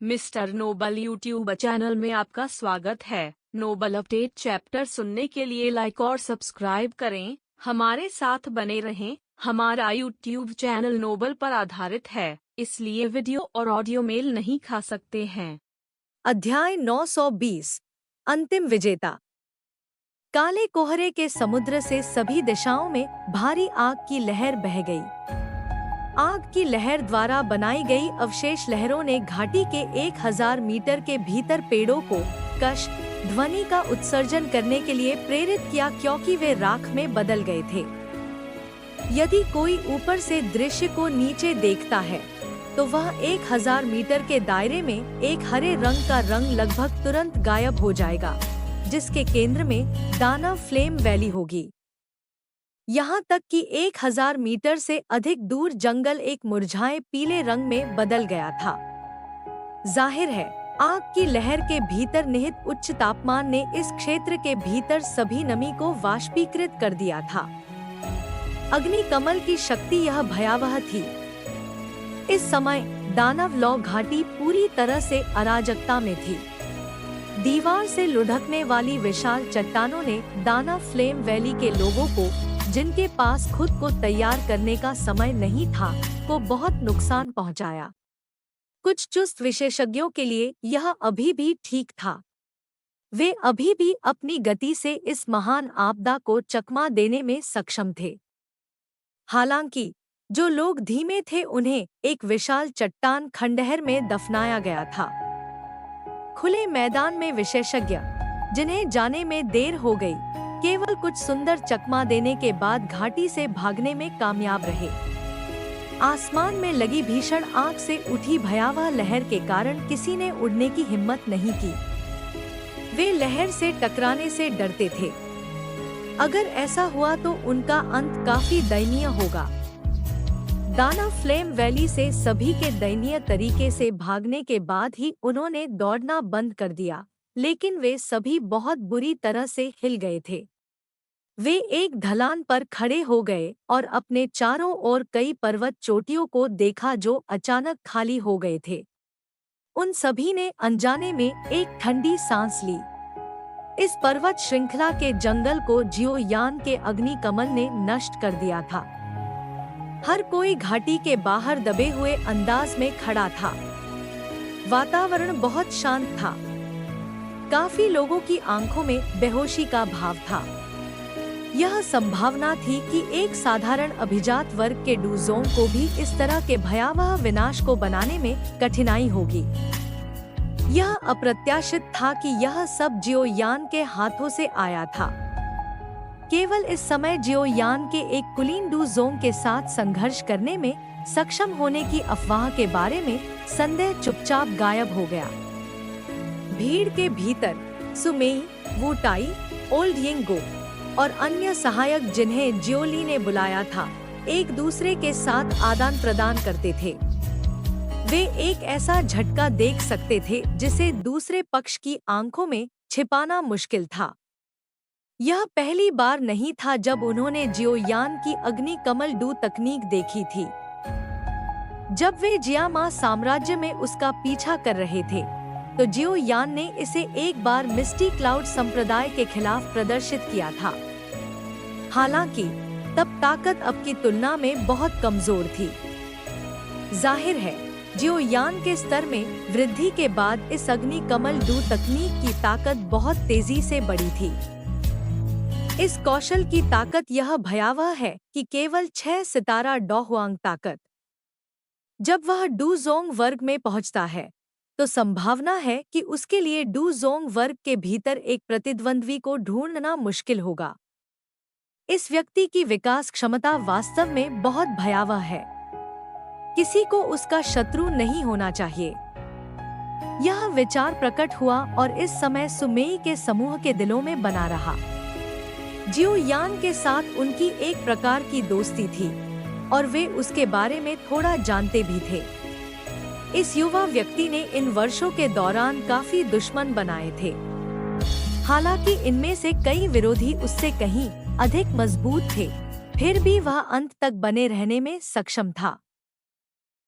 Mister Nobel YouTube channel में आपका स्वागत है। नोबल अपडेट चैप्टर सुनने के लिए लाइक और सब्सक्राइब करें, हमारे साथ बने रहें। हमारा यूट्यूब चैनल नोबल पर आधारित है, इसलिए वीडियो और ऑडियो मेल नहीं खा सकते हैं। अध्याय 920 अंतिम विजेता। काले कोहरे के समुद्र से सभी दिशाओं में भारी आग की लहर बह गई। आग की लहर द्वारा बनाई गई अवशेष लहरों ने घाटी के 1000 मीटर के भीतर पेड़ों को कश ध्वनि का उत्सर्जन करने के लिए प्रेरित किया, क्योंकि वे राख में बदल गए थे। यदि कोई ऊपर से दृश्य को नीचे देखता है तो वह 1000 मीटर के दायरे में एक हरे रंग का रंग लगभग तुरंत गायब हो जाएगा, जिसके केंद्र में दानव फ्लेम वैली होगी। यहाँ तक कि 1000 मीटर से अधिक दूर जंगल एक मुरझाए पीले रंग में बदल गया था। जाहिर है, आग की लहर के भीतर निहित उच्च तापमान ने इस क्षेत्र के भीतर सभी नमी को वाष्पीकृत कर दिया था। अग्निकमल की शक्ति यह भयावह थी। इस समय दानव लौ घाटी पूरी तरह से अराजकता में थी। दीवार से लुढ़कने वाली विशाल चट्टानों ने दानव फ्लेम वैली के लोगों को, जिनके पास खुद को तैयार करने का समय नहीं था, को बहुत नुकसान पहुंचाया। कुछ चुस्त विशेषज्ञों के लिए यह अभी भी ठीक था। वे अभी भी अपनी गति से इस महान आपदा को चकमा देने में सक्षम थे। हालांकि जो लोग धीमे थे उन्हें एक विशाल चट्टान खंडहर में दफनाया गया था। खुले मैदान में विशेषज्ञ, जिन्हें जाने में देर हो गई, केवल कुछ सुंदर चकमा देने के बाद घाटी से भागने में कामयाब रहे। आसमान में लगी भीषण आग से उठी भयावह लहर के कारण किसी ने उड़ने की हिम्मत नहीं की। वे लहर से टकराने से डरते थे। अगर ऐसा हुआ तो उनका अंत काफी दयनीय होगा। दानव फ्लेम वैली से सभी के दयनीय तरीके से भागने के बाद ही उन्होंने दौड़ना बंद कर दिया, लेकिन वे सभी बहुत बुरी तरह से हिल गए थे। वे एक ढलान पर खड़े हो गए और अपने चारों ओर कई पर्वत चोटियों को देखा जो अचानक खाली हो गए थे। उन सभी ने अनजाने में एक ठंडी सांस ली। इस पर्वत श्रृंखला के जंगल को जियोयान के अग्निकमल ने नष्ट कर दिया था। हर कोई घाटी के बाहर दबे हुए अंदाज में खड़ा था। वातावरण बहुत शांत था। काफी लोगों की आंखों में बेहोशी का भाव था। यह संभावना थी कि एक साधारण अभिजात वर्ग के डूजोंग को भी इस तरह के भयावह विनाश को बनाने में कठिनाई होगी। यह अप्रत्याशित था कि यह सब जियोयान के हाथों से आया था। केवल इस समय जियोयान के एक कुलीन डूजोंग के साथ संघर्ष करने में सक्षम होने की अफवाह के बारे में संदेह चुपचाप गायब हो गया। भीड़ के भीतर सुमेई, वुटाई, ओल्ड यिंगो और अन्य सहायक, जिन्हें जियोली ने बुलाया था, एक दूसरे के साथ आदान प्रदान करते थे। वे एक ऐसा झटका देख सकते थे जिसे दूसरे पक्ष की आंखों में छिपाना मुश्किल था। यह पहली बार नहीं था जब उन्होंने जियोयान की अग्निकमल डू तकनीक देखी थी। जब वे जियामा साम्राज्य में उसका पीछा कर रहे थे तो जियोयान ने इसे एक बार मिस्टी क्लाउड संप्रदाय के खिलाफ प्रदर्शित किया था। हालांकि तब ताकत अब की तुलना में बहुत कमजोर थी। जाहिर है, जियोयान के स्तर में वृद्धि के बाद इस अग्निकमल डू तकनीक की ताकत बहुत तेजी से बढ़ी थी। इस कौशल की ताकत यह भयावह है कि केवल 6 सितारा डोहुआंग ताकत। जब वह डूजोंग वर्ग में पहुंचता है तो संभावना है कि उसके लिए डूजोंग वर्ग के भीतर एक प्रतिद्वंद्वी को ढूंढना मुश्किल होगा। इस व्यक्ति की विकास क्षमता वास्तव में बहुत भयावह है। किसी को उसका शत्रु नहीं होना चाहिए। यह विचार प्रकट हुआ और इस समय सुमेई के समूह के दिलों में बना रहा। जियोयान के साथ उनकी एक प्रकार की दोस्ती थी और वे उसके बारे में थोड़ा जानते भी थे। इस युवा व्यक्ति ने इन वर्षों के दौरान काफी दुश्मन बनाए थे। हालांकि इनमें से कई विरोधी उससे कहीं अधिक मजबूत थे, फिर भी वह अंत तक बने रहने में सक्षम था।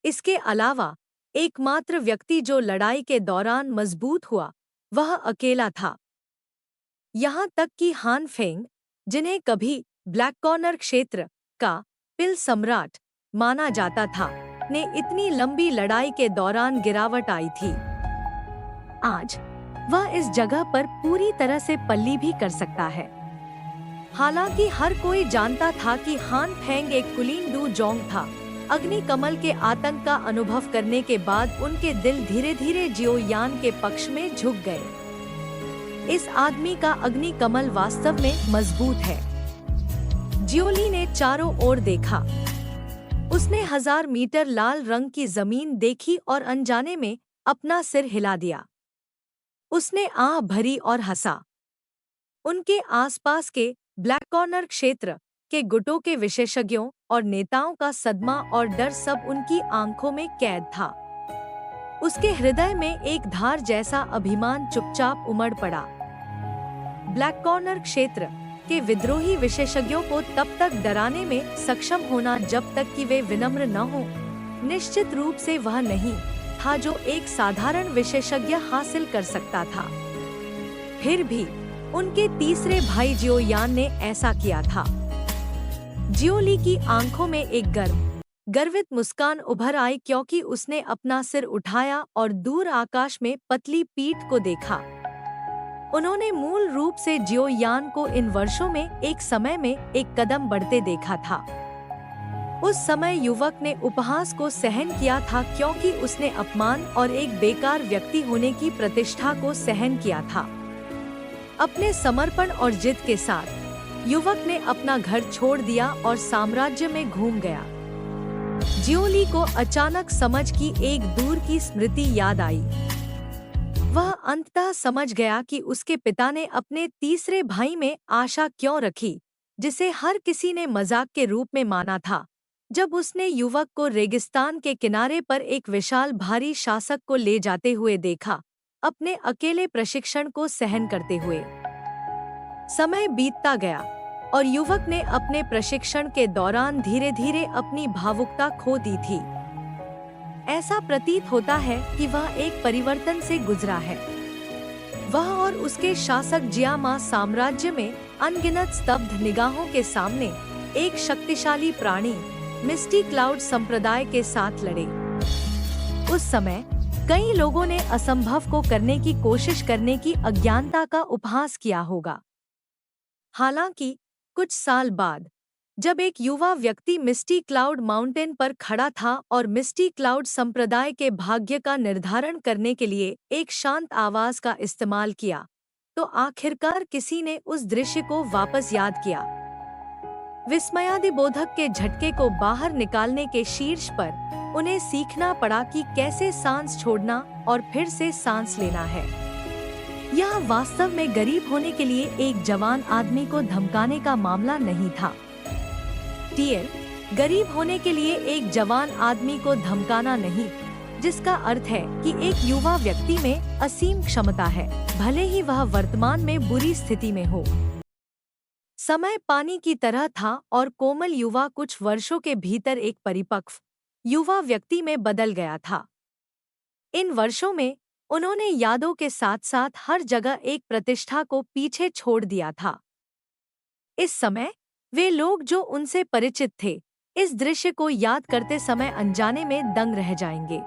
इसके अलावा एकमात्र व्यक्ति जो लड़ाई के दौरान मजबूत हुआ वह अकेला था। यहाँ तक कि हान फेंग, जिन्हें कभी ब्लैक कॉर्नर क्षेत्र का पिल सम्राट माना जाता था, ने इतनी लंबी लड़ाई के दौरान गिरावट आई थी। आज वह इस जगह पर पूरी तरह से पल्ली भी कर सकता है। हालांकि हर कोई जानता था कि हान फेंग एक कुलीन डू जोंग था। अग्नि कमल के आतंक का अनुभव करने के बाद उनके दिल धीरे धीरे जियो यान के पक्ष में झुक गए। इस आदमी का अग्नि कमल वास्तव में मजबूत है। जियोली ने चारों ओर देखा। उसने 1000 मीटर लाल रंग की जमीन देखी और अनजाने में अपना सिर हिला दिया। उसने आह भरी और हंसा। उनके आसपास के ब्लैक कॉर्नर क्षेत्र के गुटों के विशेषज्ञों और नेताओं का सदमा और डर सब उनकी आंखों में कैद था। उसके हृदय में एक धार जैसा अभिमान चुपचाप उमड़ पड़ा। ब्लैक कॉर्नर क्षेत्र के विद्रोही विशेषज्ञों को तब तक डराने में सक्षम होना जब तक कि वे विनम्र न हो, निश्चित रूप से वह नहीं था जो एक साधारण विशेषज्ञ हासिल कर सकता था। फिर भी उनके तीसरे भाई जियो यान ने ऐसा किया था। जियोली की आंखों में एक गर्वित मुस्कान उभर आई क्योंकि उसने अपना सिर उठाया और दूर आकाश में पतली पीठ को देखा। उन्होंने मूल रूप से जियो यान को इन वर्षों में एक समय में एक कदम बढ़ते देखा था। उस समय युवक ने उपहास को सहन किया था क्योंकि उसने अपमान और एक बेकार व्यक्ति होने की प्रतिष्ठा को सहन किया था। अपने समर्पण और जिद के साथ युवक ने अपना घर छोड़ दिया और साम्राज्य में घूम गया। जियोली को अचानक समझ की एक दूर की स्मृति याद आई। वह अंततः समझ गया कि उसके पिता ने अपने तीसरे भाई में आशा क्यों रखी, जिसे हर किसी ने मजाक के रूप में माना था। जब उसने युवक को रेगिस्तान के किनारे पर एक विशाल भारी शासक को ले जाते हुए देखा, अपने अकेले प्रशिक्षण को सहन करते हुए। समय बीतता गया और युवक ने अपने प्रशिक्षण के दौरान धीरे धीरे अपनी भावुकता खो दी थी। ऐसा प्रतीत होता है कि वह एक परिवर्तन से गुजरा है। वह और उसके शासक जियामा साम्राज्य में अनगिनत स्तब्ध निगाहों के सामने एक शक्तिशाली प्राणी मिस्टी क्लाउड संप्रदाय के साथ लड़े। उस समय कई लोगों ने असंभव को करने की कोशिश करने की अज्ञानता का उपहास किया होगा। हालांकि कुछ साल बाद जब एक युवा व्यक्ति मिस्टी क्लाउड माउंटेन पर खड़ा था और मिस्टी क्लाउड संप्रदाय के भाग्य का निर्धारण करने के लिए एक शांत आवाज का इस्तेमाल किया, तो आखिरकार किसी ने उस दृश्य को वापस याद किया। विस्मयादिबोधक के झटके को बाहर निकालने के शीर्ष पर उन्हें सीखना पड़ा कि कैसे सांस छोड़ना और फिर से सांस लेना है। यह वास्तव में गरीब होने के लिए एक जवान आदमी को धमकाने का मामला नहीं था। गरीब होने के लिए एक जवान आदमी को धमकाना नहीं, जिसका अर्थ है कि एक युवा व्यक्ति में असीम क्षमता है, भले ही वह वर्तमान में बुरी स्थिति में हो। समय पानी की तरह था और कोमल युवा कुछ वर्षों के भीतर एक परिपक्व युवा व्यक्ति में बदल गया था। इन वर्षों में उन्होंने यादों के साथ साथ हर जगह एक प्रतिष्ठा को पीछे छोड़ दिया था। इस समय वे लोग जो उनसे परिचित थे, इस दृश्य को याद करते समय अनजाने में दंग रह जाएंगे।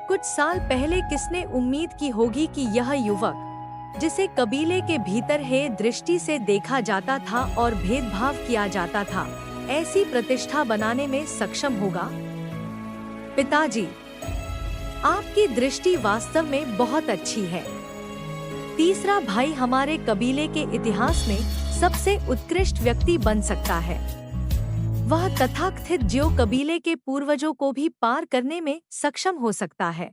कुछ साल पहले किसने उम्मीद की होगी कि यह युवक, जिसे कबीले के भीतर है दृष्टि से देखा जाता था और भेदभाव किया जाता था, ऐसी प्रतिष्ठा बनाने में सक्षम होगा। पिताजी, आपकी दृष्टि वास्तव में बहुत अच्छी है। तीसरा भाई हमारे कबीले के इतिहास में सबसे उत्कृष्ट व्यक्ति बन सकता है। वह तथाकथित जियो कबीले के पूर्वजों को भी पार करने में सक्षम हो सकता है,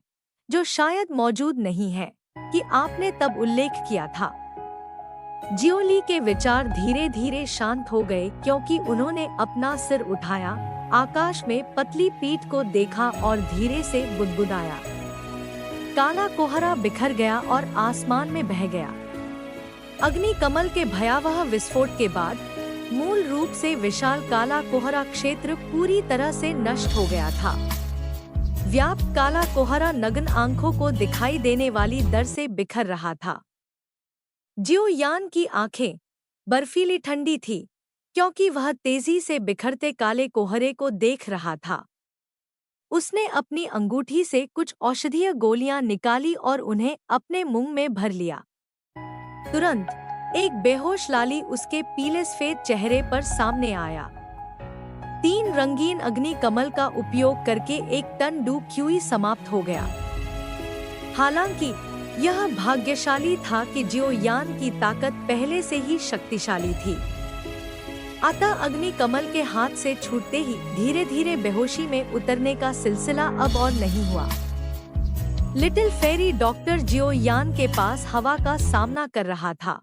जो शायद मौजूद नहीं है कि आपने तब उल्लेख किया था। जियोली के विचार धीरे धीरे शांत हो गए क्योंकि उन्होंने अपना सिर उठाया, आकाश में पतली पीठ को देखा और धीरे से बुदबुदाया। काला कोहरा बिखर गया और आसमान में बह गया। अग्नि कमल के भयावह विस्फोट के बाद मूल रूप से विशाल काला कोहरा क्षेत्र पूरी तरह से नष्ट हो गया था। व्याप्त काला कोहरा नग्न आंखों को दिखाई देने वाली दर से बिखर रहा था। जियो यान की आंखें बर्फीली ठंडी थी, क्योंकि वह तेजी से बिखरते काले कोहरे को देख रहा था। उसने अपनी अंगूठी से कुछ औषधीय गोलियां निकाली और उन्हें अपने मुंह में भर लिया। तुरंत एक बेहोश लाली उसके पीले सफेद चेहरे पर सामने आया। 3 रंगीन अग्नि कमल का उपयोग करके एक टन डू क्यूई समाप्त हो गया। हालांकि यह भाग्यशाली था कि जियो यान की ताकत पहले से ही शक्तिशाली थी। अतः अग्नि कमल के हाथ से छूटते ही धीरे धीरे बेहोशी में उतरने का सिलसिला अब और नहीं हुआ। लिटिल फेरी डॉक्टर जियो यान के पास हवा का सामना कर रहा था।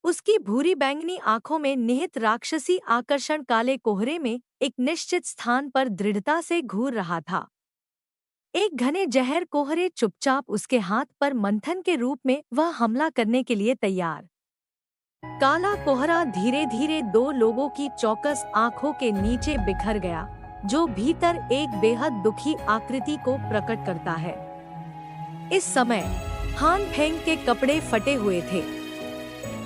उसकी भूरी बैंगनी आंखों में निहित राक्षसी आकर्षण काले कोहरे में एक निश्चित स्थान पर दृढ़ता से घूर रहा था। एक घने जहर कोहरे चुपचाप उसके हाथ पर मंथन के रूप में वह हमला करने के लिए तैयार। काला कोहरा धीरे धीरे 2 लोगों की चौकस आंखों के नीचे बिखर गया, जो भीतर एक बेहद दुखी आकृति को प्रकट करता है। इस समय हान फेंग के कपड़े फटे हुए थे।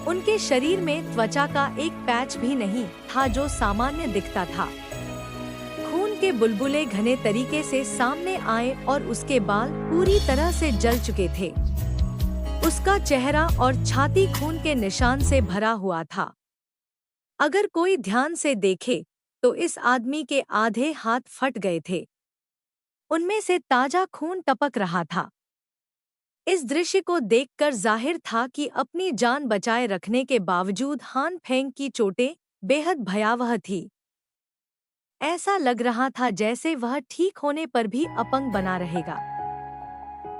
उनके शरीर में त्वचा का एक पैच भी नहीं था जो सामान्य दिखता था। खून के बुलबुले घने तरीके से सामने आए और उसके बाल पूरी तरह से जल चुके थे। उसका चेहरा और छाती खून के निशान से भरा हुआ था। अगर कोई ध्यान से देखे तो इस आदमी के आधे हाथ फट गए थे। उनमें से ताजा खून टपक रहा था। इस दृश्य को देखकर जाहिर था कि अपनी जान बचाए रखने के बावजूद हान फेंग की चोटें बेहद भयावह थी। ऐसा लग रहा था जैसे वह ठीक होने पर भी अपंग बना रहेगा।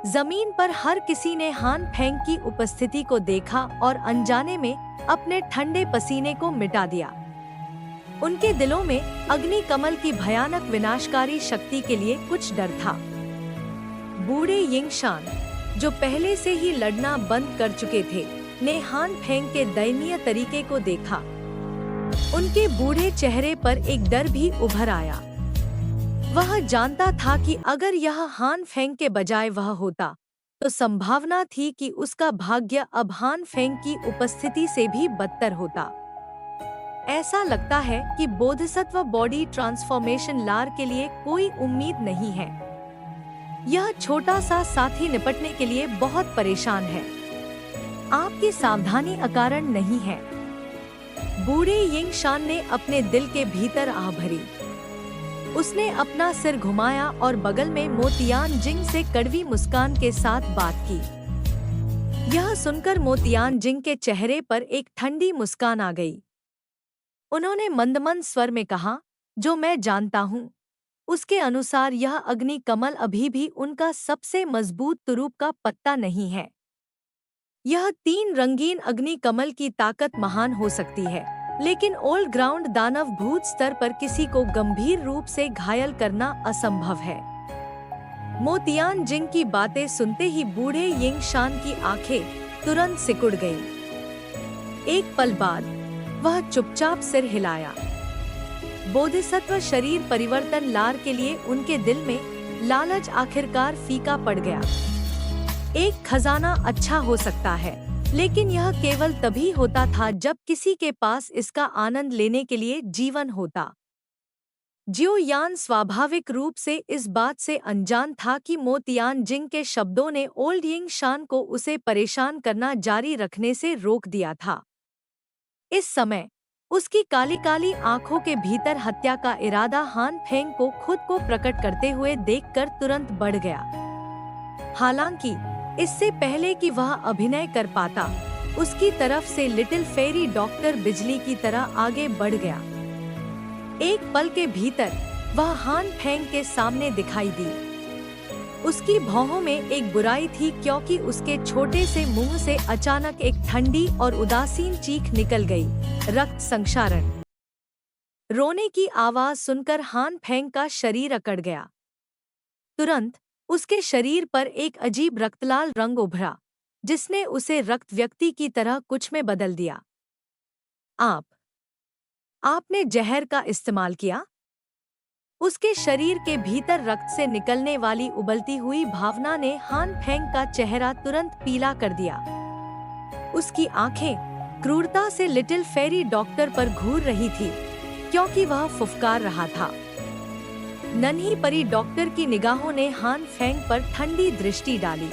जमीन पर हर किसी ने हान फेंग की उपस्थिति को देखा और अनजाने में अपने ठंडे पसीने को मिटा दिया। उनके दिलों में अग्नि कमल की भयानक विनाशकारी शक्ति के लिए कुछ डर था। बूढ़े यिंगशान, जो पहले से ही लड़ना बंद कर चुके थे, ने हान फेंग के दयनीय तरीके को देखा। उनके बूढ़े चेहरे पर एक डर भी उभर आया। वह जानता था कि अगर यह हान फेंग के बजाय वह होता, तो संभावना थी कि उसका भाग्य अब हान फेंग की उपस्थिति से भी बदतर होता। ऐसा लगता है कि बोधिसत्व बॉडी ट्रांसफॉर्मेशन लार के लिए कोई उम्मीद नहीं है। यह छोटा सा साथी निपटने के लिए बहुत परेशान है। आपकी सावधानी अकारण नहीं है। बूढ़े यिंगशान ने अपने दिल के भीतर आह भरी। उसने अपना सिर घुमाया और बगल में मोतियान जिंग से कड़वी मुस्कान के साथ बात की। यह सुनकर मोतियान जिंग के चेहरे पर एक ठंडी मुस्कान आ गई। उन्होंने मंदमंद स्वर में कहा, जो मैं जानता हूँ, उसके अनुसार यह अग्नि कमल अभी भी उनका सबसे मजबूत तुरूप का पत्ता नहीं है। यह 3 रंगीन अग्नि कमल की ताकत महान हो सकती है, लेकिन ओल्ड ग्राउंड दानव भूत स्तर पर किसी को गंभीर रूप से घायल करना असंभव है। मोतियान जिंग की बातें सुनते ही बूढ़े यिंगशान की आंखें तुरंत सिकुड़ गईं। एक पल बाद वह चुपचाप सिर हिलाया। बोधिसत्व शरीर परिवर्तन लार के लिए उनके दिल में लालच आखिरकार फीका पड़ गया। एक खजाना अच्छा हो सकता है, लेकिन यह केवल तभी होता था जब किसी के पास इसका आनंद लेने के लिए जीवन होता। जियो यान स्वाभाविक रूप से इस बात से अनजान था कि मोतियान जिंग के शब्दों ने ओल्ड यिंगशान को उसे परेशान करना जारी रखने से रोक दिया था। इस समय उसकी काली काली आंखों के भीतर हत्या का इरादा हान फेंग को खुद को प्रकट करते हुए देखकर तुरंत बढ़ गया। हालांकि इससे पहले कि वह अभिनय कर पाता, उसकी तरफ से लिटिल फेरी डॉक्टर बिजली की तरह आगे बढ़ गया। एक पल के भीतर वह हान फेंग के सामने दिखाई दी। उसकी भौहों में एक बुराई थी, क्योंकि उसके छोटे से मुंह से अचानक एक ठंडी और उदासीन चीख निकल गई, रक्त संक्षारण। रोने की आवाज सुनकर हान फेंग का शरीर अकड़ गया। तुरंत उसके शरीर पर एक अजीब रक्तलाल रंग उभरा, जिसने उसे रक्त व्यक्ति की तरह कुछ में बदल दिया। आपने जहर का इस्तेमाल किया? उसके शरीर के भीतर रक्त से निकलने वाली उबलती हुई भावना ने हान फेंग का चेहरा तुरंत पीला कर दिया। उसकी आंखें क्रूरता से लिटिल फेरी डॉक्टर पर घूर रही थी, क्योंकि वह फुफकार रहा था। नन्ही परी डॉक्टर की निगाहों ने हान फेंग पर ठंडी दृष्टि डाली।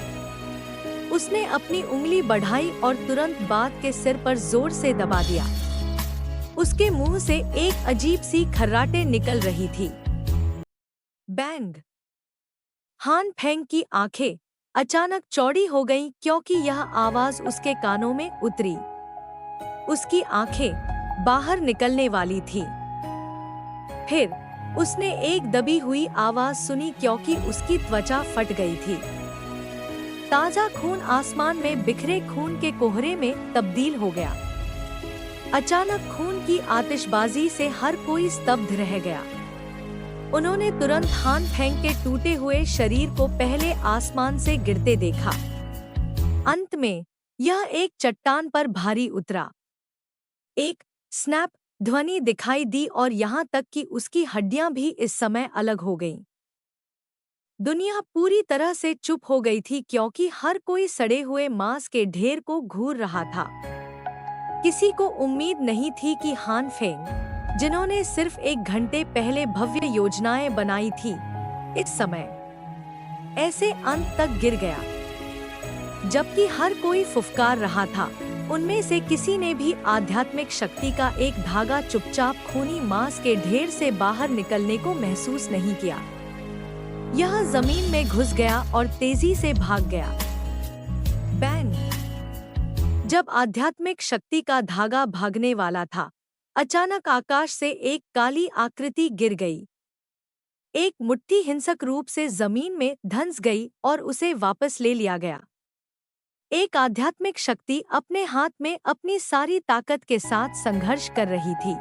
उसने अपनी उंगली बढ़ाई और तुरंत बात के सिर पर जोर से दबा दिया। उसके मुंह से एक अजीब सी खर्राटे निकल रही थी। बैंग! हान फेंग की आंखें अचानक चौड़ी हो गईं, क्योंकि यह आवाज उसके कानों में उतरी। उसकी आंखें बाहर निकलने वाली थीं। फिर उसने एक दबी हुई आवाज सुनी, क्योंकि उसकी त्वचा फट गई थी। ताजा खून आसमान में बिखरे खून के कोहरे में तब्दील हो गया। अचानक खून की आतिशबाजी से हर कोई स्तब्ध रह गया। उन्होंने तुरंत हान फेंग के टूटे हुए शरीर को पहले आसमान से गिरते देखा। अंत में यह एक चट्टान पर भारी उतरा। एक स्नैप ध्वनि दिखाई दी और यहाँ तक कि उसकी हड्डियां भी इस समय अलग हो गईं। दुनिया पूरी तरह से चुप हो गई थी, क्योंकि हर कोई सड़े हुए मांस के ढेर को घूर रहा था। किसी को उम्मीद नहीं थी कि हान फेंग, जिन्होंने सिर्फ एक घंटे पहले भव्य योजनाएं बनाई थी, इस समय ऐसे अंत तक गिर गया। जबकि हर कोई फुफकार रहा था, उनमें से किसी ने भी आध्यात्मिक शक्ति का एक धागा चुपचाप खूनी मांस के ढेर से बाहर निकलने को महसूस नहीं किया। यह जमीन में घुस गया और तेजी से भाग गया। बैंग! जब आध्यात्मिक शक्ति का धागा भागने वाला था, अचानक आकाश से एक काली आकृति गिर गई। एक मुट्ठी हिंसक रूप से जमीन में धंस गई और उसे वापस ले लिया गया। एक आध्यात्मिक शक्ति अपने हाथ में अपनी सारी ताकत के साथ संघर्ष कर रही थी।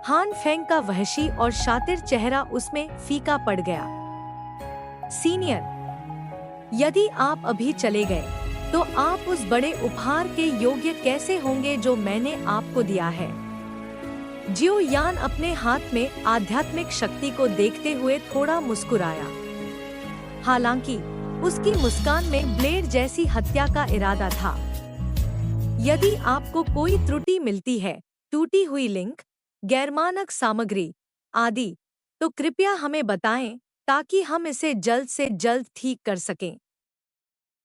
हान फेंग का वहशी और शातिर चेहरा उसमें फीका पड़ गया। सीनियर, यदि आप अभी चले गए, तो आप उस बड़े उपहार के योग्य कैसे होंगे जो मैंने आपको दिया है? जियो यान अपने हाथ में आध्यात्मिक शक्ति को देखते हुए थोड़ा मुस्कुराया। हालांकि उसकी मुस्कान में ब्लेड जैसी हत्या का इरादा था। यदि आपको कोई त्रुटि मिलती है, टूटी हुई लिंक, गैरमानक सामग्री आदि, तो कृपया हमें बताएं, ताकि हम इसे जल्द से जल्द ठीक कर सकें।